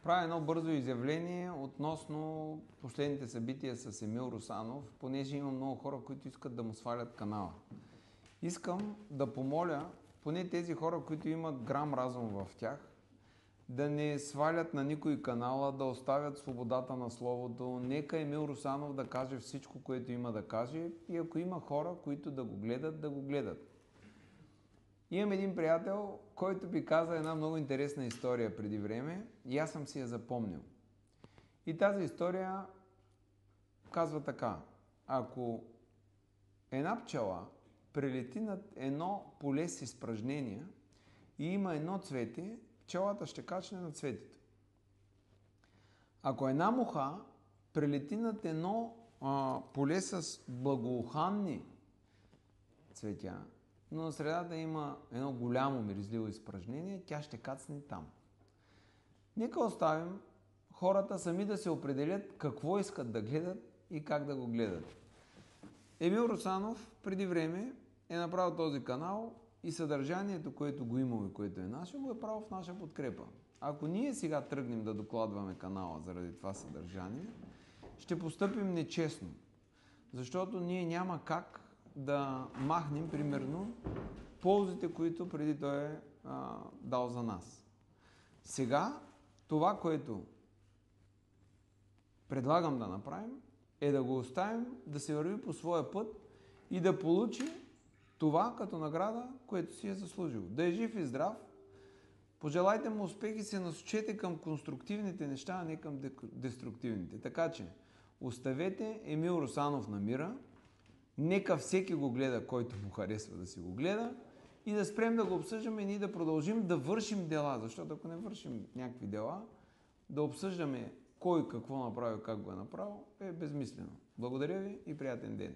Правя едно бързо изявление относно последните събития с Емил Русанов, понеже има много хора, които искат да му свалят канала. Искам да помоля поне тези хора, които имат грам разум в тях, да не свалят на никой канала, да оставят свободата на словото. Нека Емил Русанов да каже всичко, което има да каже, и ако има хора, които да го гледат, да го гледат. Имам един приятел, който ми каза една много интересна история преди време и аз съм си я запомнил. И тази история казва така: ако една пчела прелети над едно поле с изпражнения и има едно цвете, пчелата ще качне на цветето. Ако една муха прелети над едно поле с благоуханни цветя, но на средата има едно голямо миризливо изпражнение, тя ще кацне там. Нека оставим хората сами да се определят какво искат да гледат и как да го гледат. Емил Русанов преди време е направил този канал и съдържанието, което го има и което е наше, го е правил в наша подкрепа. Ако ние сега тръгнем да докладваме канала заради това съдържание, ще постъпим нечестно, защото ние няма как да махнем, примерно, ползите, които преди той е дал за нас. Сега, това, което предлагам да направим, е да го оставим да се върви по своя път и да получи това като награда, което си е заслужил. Да е жив и здрав. Пожелайте му успех и се насочете към конструктивните неща, а не към деструктивните. Така че, оставете Емил Русанов на мира. Нека всеки го гледа, който му харесва да си го гледа, и да спрем да го обсъждаме и ние да продължим да вършим дела, защото ако не вършим някакви дела, да обсъждаме кой какво направил, как го е направил, е безмислено. Благодаря ви и приятен ден!